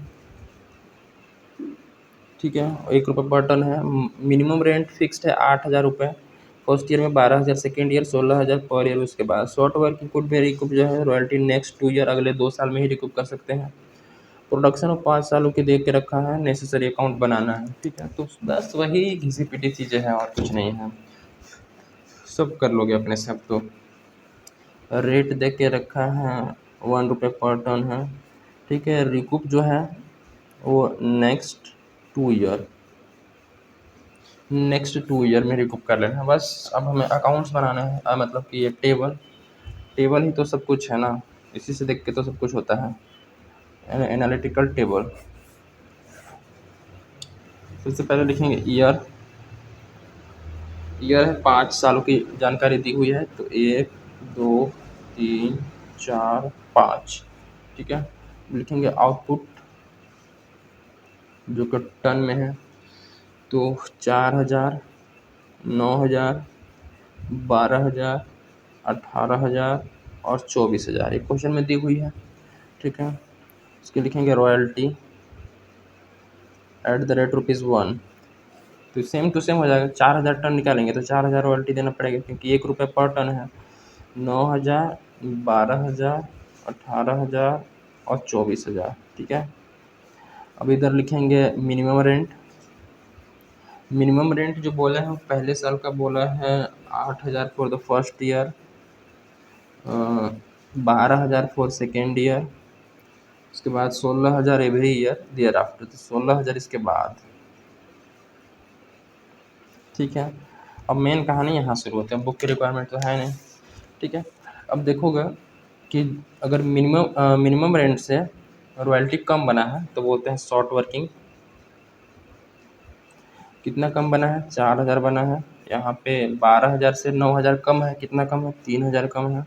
ठीक है, 1 रुपये पर टन है। मिनिमम रेंट फिक्स्ड है 8000 रुपये, फर्स्ट ईयर में 12000, सेकेंड ईयर 16000 पर ईयर। उसके बाद शॉर्ट वर्किंग कुड भी रिकूप जो है रॉयल्टी नेक्स्ट 2 ईयर, अगले 2 साल में ही रिकूप कर सकते हैं। प्रोडक्शन और 5 सालों की देख के रखा है, नेसेसरी अकाउंट बनाना है। ठीक है, तो बस वही घिसी पिटी चीज़ें हैं और कुछ नहीं है, सब कर लोगे अपने से। अब तो रेट देख के रखा है, 1 रुपये पर टन है। ठीक है, रिकूप जो है वो नेक्स्ट टू ईयर में रिकूप कर लेना है बस। अब हमें अकाउंट्स बनाना है, मतलब कि ये टेबल ही तो सब कुछ है ना, इसी से देख के तो सब कुछ होता है। एनालिटिकल टेबल, सबसे पहले लिखेंगे ईयर है, 5 सालों की जानकारी दी हुई है, तो 1 2 3 4 5। ठीक है, लिखेंगे आउटपुट जो कि टन में है, तो 4000, 9000, 12000, 18000 और 24000 एक क्वेश्चन में दी हुई है। ठीक है, इसके लिखेंगे रॉयल्टी एट द रेट ₹1, तो सेम टू सेम हो जाएगा। 4000 टन निकालेंगे तो 4000 रॉयल्टी देना पड़ेगा, क्योंकि 1 रुपये पर टन है। 9000, 12000, 18000 और 24000। ठीक है, अब इधर लिखेंगे मिनिमम रेंट जो बोला है पहले साल का बोला है 8000 for the first year, 12000 for second year, उसके बाद 16000 एवरी ईयर देयर आफ्टर, तो 16000 इसके बाद। ठीक है, अब मेन कहानी यहाँ शुरू होती है, बुक की रिक्वायरमेंट तो है नहीं। ठीक है, अब देखोगे कि अगर मिनिमम रेंट से रॉयल्टी कम बना है तो बोलते हैं शॉर्ट वर्किंग। कितना कम बना है? 4000 बना है। यहाँ पे 12000 से 9000 कम है, कितना कम है? 3000 कम है।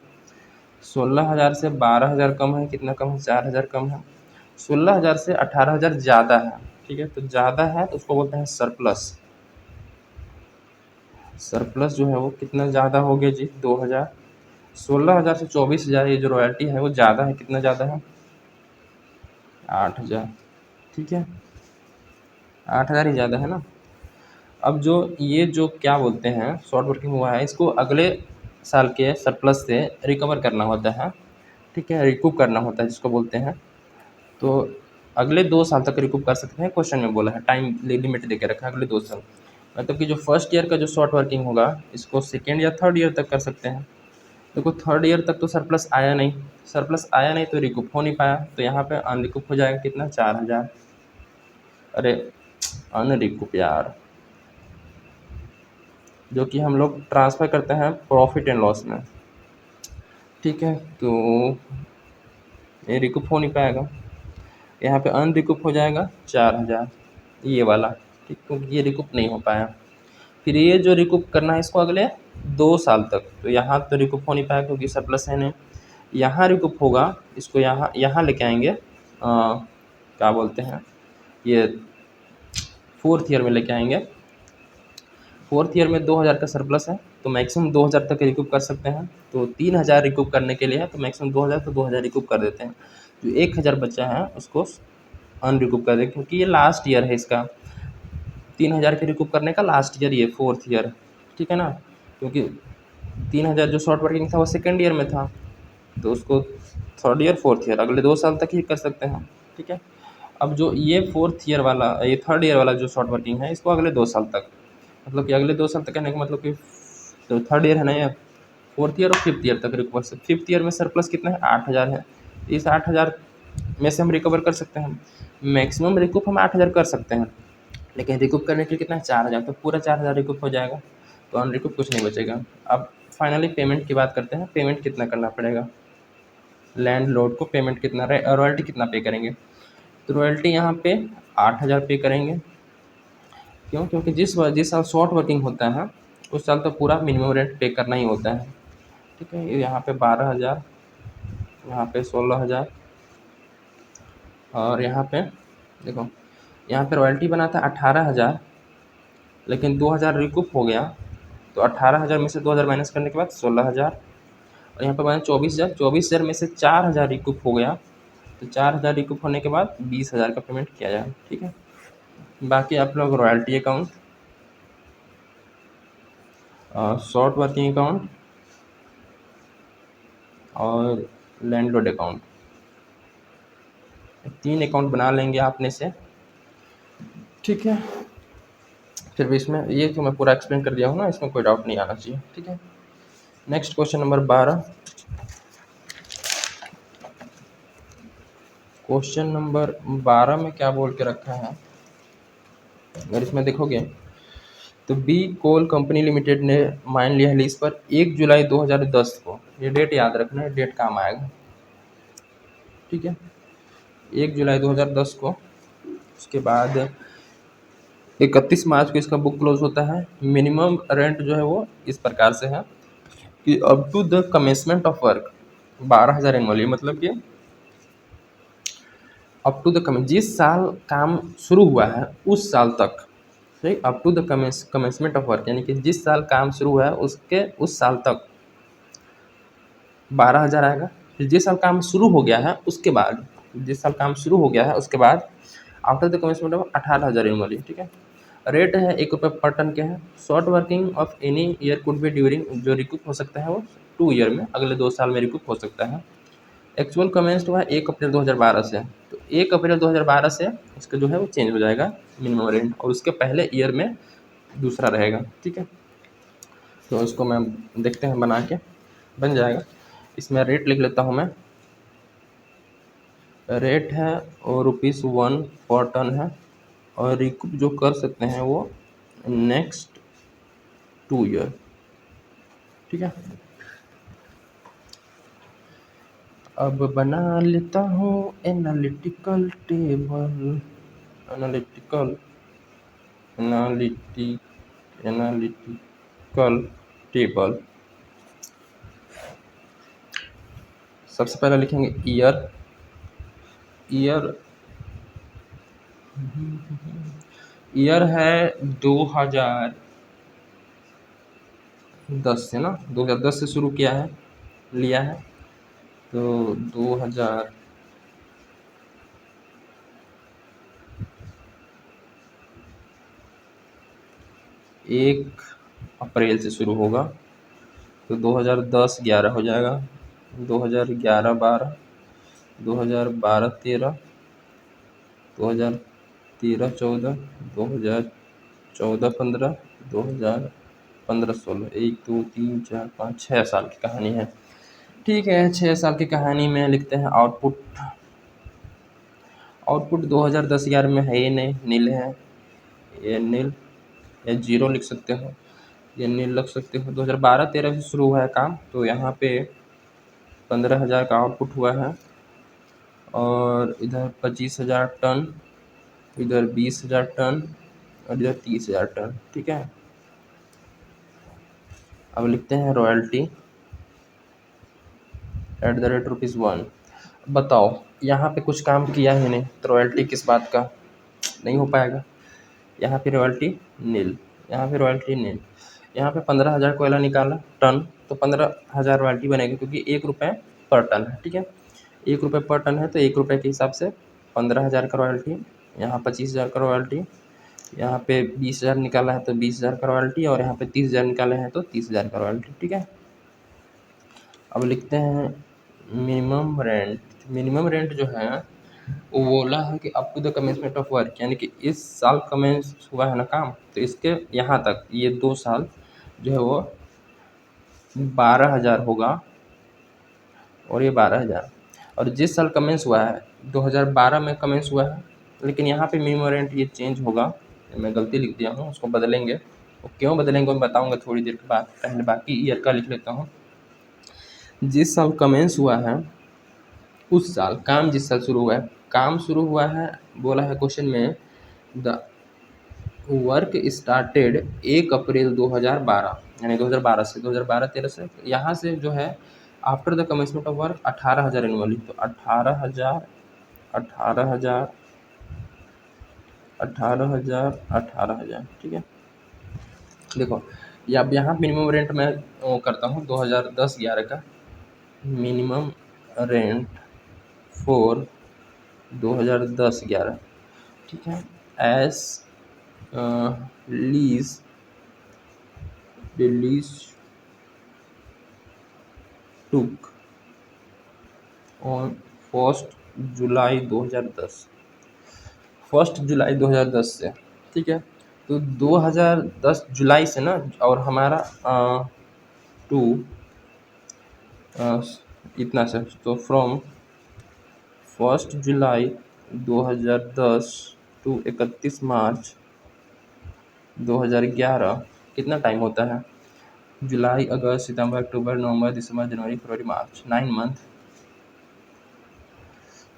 16000 से 12000 कम है, कितना कम है? 4000 कम है। 16000 से 18000 ज़्यादा है। ठीक है, तो ज़्यादा है तो उसको बोलते हैं सरप्लस। सरप्लस जो है वो कितना ज़्यादा हो गया जी? 2000। 16000 से 24000 ये जो रॉयल्टी है वो ज़्यादा है, कितना ज़्यादा है? 8,000। ठीक है, 8,000 ही ज़्यादा है ना। अब जो ये जो क्या बोलते हैं शॉर्ट वर्किंग हुआ है, इसको अगले साल के सरप्लस से रिकवर करना होता है। ठीक है, रिकूप करना होता है जिसको बोलते हैं। तो अगले 2 साल तक रिकूप कर सकते हैं, क्वेश्चन में बोला है, टाइम लिमिट दे के रखा है अगले 2 साल। मतलब कि जो फर्स्ट ईयर का जो शॉर्ट वर्किंग होगा, इसको सेकेंड या थर्ड ईयर तक कर सकते हैं। देखो थर्ड ईयर तक तो सरप्लस आया नहीं, सरप्लस आया नहीं तो रिकूप हो नहीं पाया, तो यहाँ पे अनरिकूप हो जाएगा कितना, 4,000। अरे अनरिकूप यार, जो कि हम लोग ट्रांसफ़र करते हैं प्रॉफिट एंड लॉस में। ठीक है, तो ये रिकूप हो नहीं पाएगा, यहाँ पे अनरिकूप हो जाएगा 4,000 ये वाला। ठीक, क्योंकि ये रिकूप नहीं हो पाया। फिर ये जो रिकूप करना है इसको अगले 2 साल तक, तो यहाँ तो रिकूप हो नहीं पाया क्योंकि सरप्लस है नहीं। यहाँ रिकूप होगा, इसको यहाँ यहाँ लेके आएंगे, क्या बोलते हैं, ये फोर्थ ईयर में लेके आएंगे। फोर्थ ईयर में 2,000 का सरप्लस है, तो मैक्सिमम 2,000 तक रिकूप कर सकते हैं। तो 3,000 रिकूप करने के लिए है, तो मैक्सिमम 2,000, तो 2,000 रिकूप कर देते हैं। जो 1,000 बचा है उसको अनरिकूप कर दें, क्योंकि ये लास्ट ईयर है इसका। 3,000 के रिकूप करने का लास्ट ईयर ये फोर्थ ईयर। ठीक है ना, क्योंकि 3,000 जो शॉर्ट वर्किंग था वो सेकेंड ईयर में था, तो उसको थर्ड ईयर फोर्थ ईयर अगले 2 साल तक ही कर सकते हैं। ठीक है, अब जो ये फोर्थ ईयर वाला, ये थर्ड ईयर वाला जो शॉर्ट वर्किंग है, इसको अगले 2 साल तक, मतलब कि अगले 2 साल तक कहने का मतलब कि तो थर्ड ईयर है ना ये, फोर्थ ईयर और फिफ्थ ईयर तक रिकवर से, फिफ्थ ईयर में सरप्लस कितना है, 8,000 है। इस 8,000 में से हम रिकवर कर सकते हैं, मैक्सिमम रिकूप हम 8,000 कर सकते हैं, लेकिन रिकूप करने के लिए कितना है, 4,000, तो पूरा 4,000 रिकूप हो जाएगा, तो अनरिकूप कुछ नहीं बचेगा। अब फाइनली पेमेंट की बात करते हैं, पेमेंट कितना करना पड़ेगा लैंड लॉर्ड को, पेमेंट कितना, रॉयल्टी कितना पे करेंगे, तो रॉयल्टी यहाँ पे 8,000 पे करेंगे। क्यों, क्योंकि जिस साल शॉर्ट वर्किंग होता है उस साल तो पूरा मिनिमम रेंट पे करना ही होता है। ठीक है, यहाँ पे 12,000, यहाँ पे 16,000, और यहाँ पे देखो, यहाँ पे रॉयल्टी बना था 18,000, लेकिन 2,000 रिकूप हो गया, तो 18,000 में से 2,000 माइनस करने के बाद 16,000, और यहाँ पे बना 24,000, 24,000 में से 4,000 रिकूप हो गया, तो 4,000 रिकूप होने के बाद 20,000 का पेमेंट किया जाए। ठीक है, बाकी आप लोग royalty account, short working account और लैंडलॉर्ड अकाउंट, 3 अकाउंट बना लेंगे आपने से। ठीक है, फिर भी इसमें ये तो मैं पूरा एक्सप्लेन कर दिया हूँ ना, इसमें कोई डाउट नहीं आना चाहिए। ठीक है, next question number 12। Question number 12 में क्या बोल के रखा है, अगर इसमें देखोगे तो बी कोल कंपनी लिमिटेड ने मान लिया है लीज पर 1 जुलाई 2010 को, ये डेट याद रखना है, डेट काम आएगा। ठीक है, 1 जुलाई 2010 को, उसके बाद 31 मार्च को इसका बुक क्लोज होता है। मिनिमम रेंट जो है वो इस प्रकार से है कि up to the commencement of work 12,000 annually, मतलब कि अप टू द जिस साल काम शुरू हुआ है उस साल तक, सही, up to the commencement of work, यानी कि जिस साल काम शुरू हुआ है उसके उस साल तक 12,000 आएगा। फिर जिस साल काम शुरू हो गया है उसके बाद, जिस साल काम शुरू हो गया है उसके बाद after the commencement of 18,000 annually. ठीक है, रेट है 1 रुपये पर टन के है। Short working of any year could be during, जो रिकूप हो सकता है वो 2 ईयर में, अगले 2 साल में रिकूप हो सकता है। एक्चुअल कमेंस्ड हुआ 1 अप्रैल 2012 से, तो 1 अप्रैल 2012 से उसका जो है वो चेंज हो जाएगा मिनिमम रेंट, और उसके पहले ईयर में दूसरा रहेगा। ठीक है, तो इसको मैं देखते हैं बना के, बन जाएगा। इसमें रेट लिख लेता हूँ मैं, रेट है और ₹1 पर टन है, और रिकूप जो कर सकते हैं वो नेक्स्ट 2 ईयर। ठीक है, अब बना लेता हूँ analytical table, analytical analytical table. सबसे पहले लिखेंगे ईयर, ईयर ईयर है 2010 से ना, 2010 से शुरू किया है, लिया है, तो 2000 1 अप्रैल से शुरू होगा, तो 2010-11 हो जाएगा, 2011-12, 2012-13, 2013-14, 2014-15, 2015-16, 1 2 3 4 5 6 साल की कहानी है। ठीक है, 6 साल की कहानी में लिखते हैं आउटपुट। आउटपुट 2010-11 में है ही नहीं, नील है, ये नील या जीरो लिख सकते हो, ये नील रख सकते हो। 2012-13 से शुरू हुआ है काम, तो यहाँ पे 15,000 का आउटपुट हुआ है, और इधर 25,000 टन, इधर 20,000 टन, और इधर 30,000 टन। ठीक है, अब लिखते हैं रॉयल्टी @(1). बताओ, यहाँ पे कुछ काम किया ही नहीं तो रॉयल्टी किस बात का, नहीं हो पाएगा। यहाँ पे रॉयल्टी नील, यहाँ पे रॉयल्टी नील। यहाँ पे 15,000 कोयला निकाला टन, तो 15,000 रॉयल्टी बनेगी, क्योंकि 1 रुपये पर टन है। ठीक है, 1 रुपये पर टन है, तो 1 रुपये के हिसाब से 15,000 का रॉयल्टी, यहाँ 25,000 का रॉयल्टी, यहाँ पे 20,000 निकाला है तो 20,000 का रॉयल्टी, और यहाँ पे 30,000 निकाले हैं तो 30,000 का रॉयल्टी। ठीक है, अब लिखते हैं मिनिमम रेंट। मिनिमम रेंट जो है वो बोला है कि up to the commencement of work, यानी कि इस साल कमेंस हुआ है ना काम, तो इसके यहाँ तक ये 2 साल जो है वो 12,000 होगा, और ये 12,000। और जिस साल कमेंस हुआ है 2012 में कमेंस हुआ है, लेकिन यहाँ पे मिनिमम रेंट ये चेंज होगा, मैं गलती लिख दिया हूँ, उसको बदलेंगे। वो क्यों बदलेंगे मैं बताऊँगा थोड़ी देर के बाद, पहले बाकी ईयर का लिख लेता हूँ। जिस साल कमेंस हुआ है उस साल, काम जिस साल शुरू हुआ है, काम शुरू हुआ है, बोला है क्वेश्चन में द वर्क स्टार्टेड 1 अप्रैल 2012, यानी 2012 से 2012-13 से, यहाँ से जो है after the commencement of work 18,000 annually, तो 18,000, 18,000, 18,000, 18,000। ठीक है, देखो ये अब यहाँ मिनिमम रेंट मैं वो करता हूँ 2010-11 का मिनिमम रेंट फॉर 2010-11। ठीक है, एस लीज टुक ऑन 1 जुलाई 2010, 1 जुलाई 2010 से। ठीक है, तो 2010 जुलाई से ना, और हमारा टू इतना से, तो फ्रॉम 1 जुलाई 2010 टू 31 मार्च 2011 कितना टाइम होता है, जुलाई, अगस्त, सितंबर, अक्टूबर, नवंबर, दिसंबर, जनवरी, फरवरी, मार्च, 9 मंथ।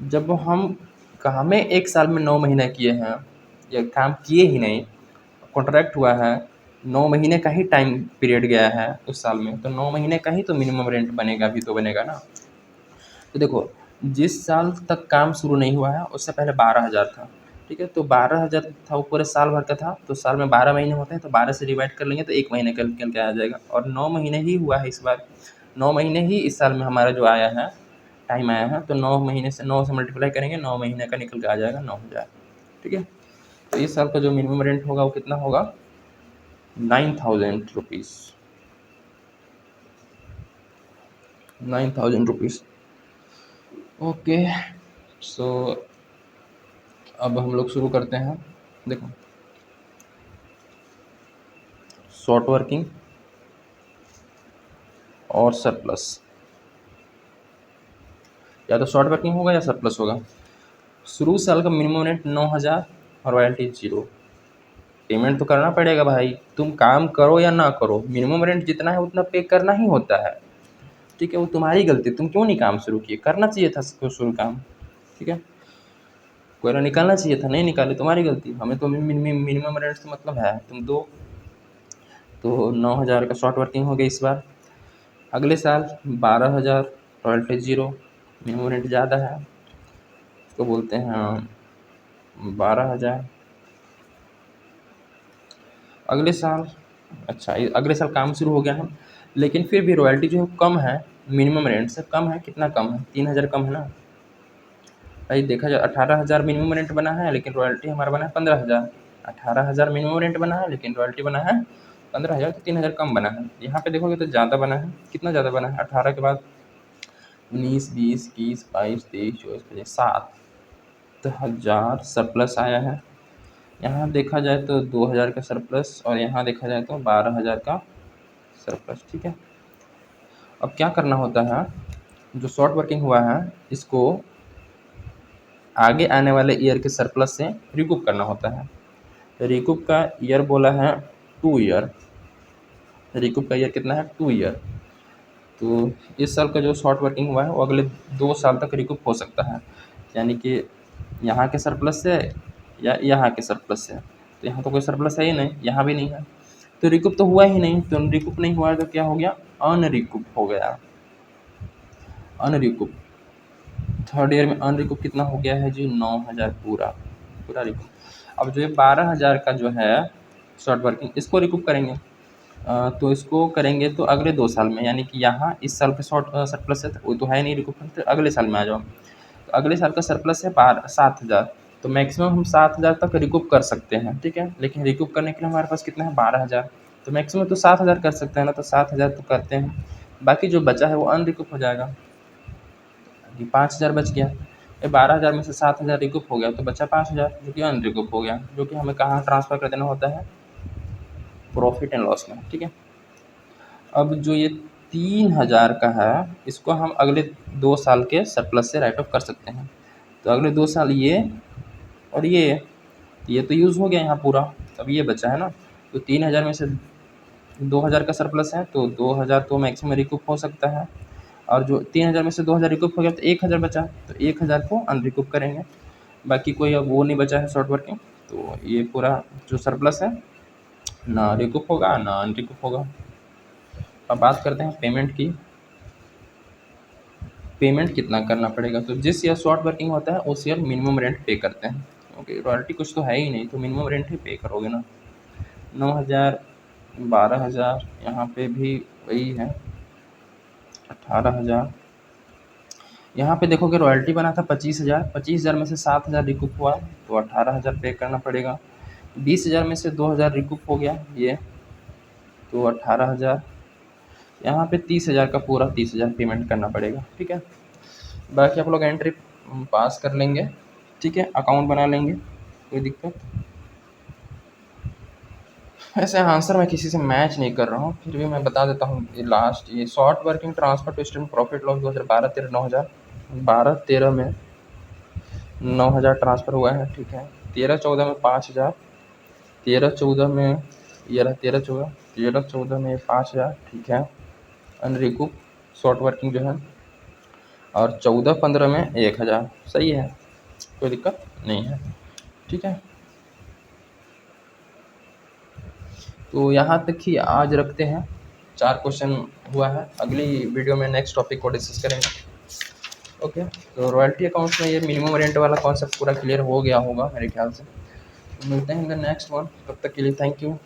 जब हम काम में 1 साल में 9 महीने किए हैं, या काम किए ही नहीं, कॉन्ट्रैक्ट हुआ है, 9 महीने का ही टाइम पीरियड गया है उस साल में, तो 9 महीने का ही तो मिनिमम रेंट बनेगा, भी तो बनेगा ना। तो देखो, जिस साल तक काम शुरू नहीं हुआ है उससे पहले 12,000 था। ठीक है, तो 12,000 था, वो पूरे साल भर का था, तो साल में 12 महीने होते हैं, तो 12 से डिवाइड कर लेंगे तो 1 महीने कल निकल के आ जाएगा, और 9 महीने ही हुआ है इस बार, 9 महीने ही इस साल में हमारा जो आया है, टाइम आया है, तो 9 महीने से 9 से मल्टीप्लाई करेंगे, 9 महीने का निकल के आ जाएगा 9,000। ठीक है, तो इस साल का जो मिनिमम रेंट होगा वो कितना होगा, 9,000 रुपीज़, 9,000 रुपीज़। ओके, सो अब हम लोग शुरू करते हैं। देखो, शॉर्ट वर्किंग और सरप्लस, या तो शॉर्ट वर्किंग होगा या सरप्लस होगा। शुरू साल का मिनिमम रेंट 9,000 और रॉयल्टी 0। पेमेंट तो करना पड़ेगा भाई, तुम काम करो या ना करो, मिनिमम रेंट जितना है उतना पे करना ही होता है। ठीक है, वो तुम्हारी गलती, तुम क्यों नहीं काम शुरू किए, करना चाहिए था शुरू काम। ठीक है, कोयला निकालना चाहिए था, नहीं निकाले, तुम्हारी गलती। हमें तो मिनिमम रेंट से मतलब है, तुम दो। तो 9,000 का शॉर्ट वर्किंग हो गया इस बार। अगले साल 12,000, रॉयल्टी 0, मिनिमम रेंट ज़्यादा है, उसको बोलते हैं 12,000। अगले साल, अच्छा अगले साल काम शुरू हो गया है, लेकिन फिर भी रॉयल्टी जो है कम है, मिनिमम रेंट से कम है। कितना कम है, 3,000 कम है ना भाई। देखा जाए 18,000 मिनिमम रेंट बना है, लेकिन रॉयल्टी हमारा बना है 15,000। 18,000 मिनिमम रेंट बना है, लेकिन रॉयल्टी बना है 15,000, तो 3,000 कम बना है। यहाँ पे देखोगे तो ज़्यादा बना है। कितना ज़्यादा बना है? 18 के बाद 19, 20, 21, 22, 23, 24, 25, 7,000 सरप्लस आया है। यहाँ देखा जाए तो 2,000 का सरप्लस, और यहाँ देखा जाए तो 12,000 का सरप्लस। ठीक है, अब क्या करना होता है, जो शॉर्ट वर्किंग हुआ है इसको आगे आने वाले ईयर के सरप्लस से रिकूप करना होता है। रिकूप का ईयर बोला है 2 ईयर। रिकूप का ईयर कितना है? 2 ईयर। तो इस साल का जो शॉर्ट वर्किंग हुआ है वो अगले 2 साल तक रिकूप हो सकता है, यानी कि यहाँ के सरप्लस से या यहाँ के सरप्लस से। तो यहाँ तो कोई सरप्लस है ही नहीं, यहाँ भी नहीं है, तो रिकूप तो हुआ ही नहीं। तो रिकूप नहीं हुआ है तो क्या हो गया? अनरिकूप हो गया। अनरिकूप थर्ड ईयर में अनरिकूप कितना हो गया है जी? 9,000 पूरा रिकूप। अब जो ये 12,000 का जो है शॉर्ट वर्किंग, इसको रिकूप करेंगे। तो इसको करेंगे तो अगले 2 साल में, यानी कि यहाँ इस साल का सरप्लस है वो तो है नहीं रिकूप, तो अगले साल में आ जाओ। तो अगले साल का सरप्लस है 7,000, तो मैक्सिमम हम 7,000 तक रिकूप कर सकते हैं। ठीक है, लेकिन रिकूप करने के लिए हमारे पास कितना है? 12,000। तो मैक्सिमम तो 7,000 कर सकते हैं ना, तो 7,000 तो करते हैं। बाकी जो बचा है वो अनरिकूप हो जाएगा। 5,000 बच गया। ये 12,000 में से 7,000 रिकूप हो गया, तो बचा 5,000 जो कि अनरिकूप हो गया, जो कि हमें कहाँ ट्रांसफ़र कर देना होता है? प्रॉफिट एंड लॉस में। ठीक है, अब जो ये 3,000 का है इसको हम अगले 2 साल के सरप्लस से राइट ऑफ कर सकते हैं। तो अगले 2 साल ये और ये तो यूज़ हो गया यहाँ पूरा, अब ये बचा है ना। तो 3,000 में से 2,000 का सरप्लस है, तो 2,000 तो मैक्सिमम रिकूप हो सकता है, और जो 3,000 में से 2,000 रिकूप हो गया तो 1,000 बचा, तो 1,000 को अनरिकूप करेंगे। बाकी कोई अब वो नहीं बचा है शॉर्ट वर्किंग, तो ये पूरा जो सरप्लस है ना रिकूप होगा ना अनरिकूप होगा। अब बात करते हैं पेमेंट की। पेमेंट कितना करना पड़ेगा? तो जिस ईयर शॉर्ट वर्किंग होता है उस ईयर मिनिमम रेंट पे करते हैं, क्योंकि रॉयल्टी कुछ तो है ही नहीं, तो मिनिमम रेंट ही पे करोगे ना। 9,000, 12,000, यहाँ पे भी वही है 18,000। यहाँ पे देखोगे रॉयल्टी बना था 25,000, 25,000 में से 7,000 रिकूप हुआ, तो 18,000 पे करना पड़ेगा। 20,000 में से 2,000 रिकूप हो गया ये, तो 18,000। यहाँ पे 30,000 का पूरा 30,000 पेमेंट करना पड़ेगा। ठीक है, बाकी आप लोग एंट्री पास कर लेंगे। ठीक है, अकाउंट बना लेंगे, कोई दिक्कत। ऐसे आंसर मैं किसी से मैच नहीं कर रहा हूँ, फिर भी मैं बता देता हूँ। ये लास्ट ये short working transfer to statement profit loss 2012-13 9,000, 12-13 में 9,000 ट्रांसफ़र हुआ है। ठीक है, 13-14 में 5,000, 13-14 में ये रहा 13-14 में 5,000। ठीक है, अनरिकूप शॉर्ट वर्किंग जो है, और 14-15 में 1,000। सही है, कोई दिक्कत नहीं है। ठीक है, तो यहाँ तक ही आज रखते हैं। 4 क्वेश्चन हुआ है, अगली वीडियो में नेक्स्ट टॉपिक को डिस्कस करेंगे। ओके, तो रॉयल्टी अकाउंट्स में ये मिनिमम रेंट वाला कॉन्सेप्ट पूरा क्लियर हो गया होगा मेरे ख्याल से। मिलते हैं इन द नेक्स्ट वन, तब तक के लिए थैंक यू।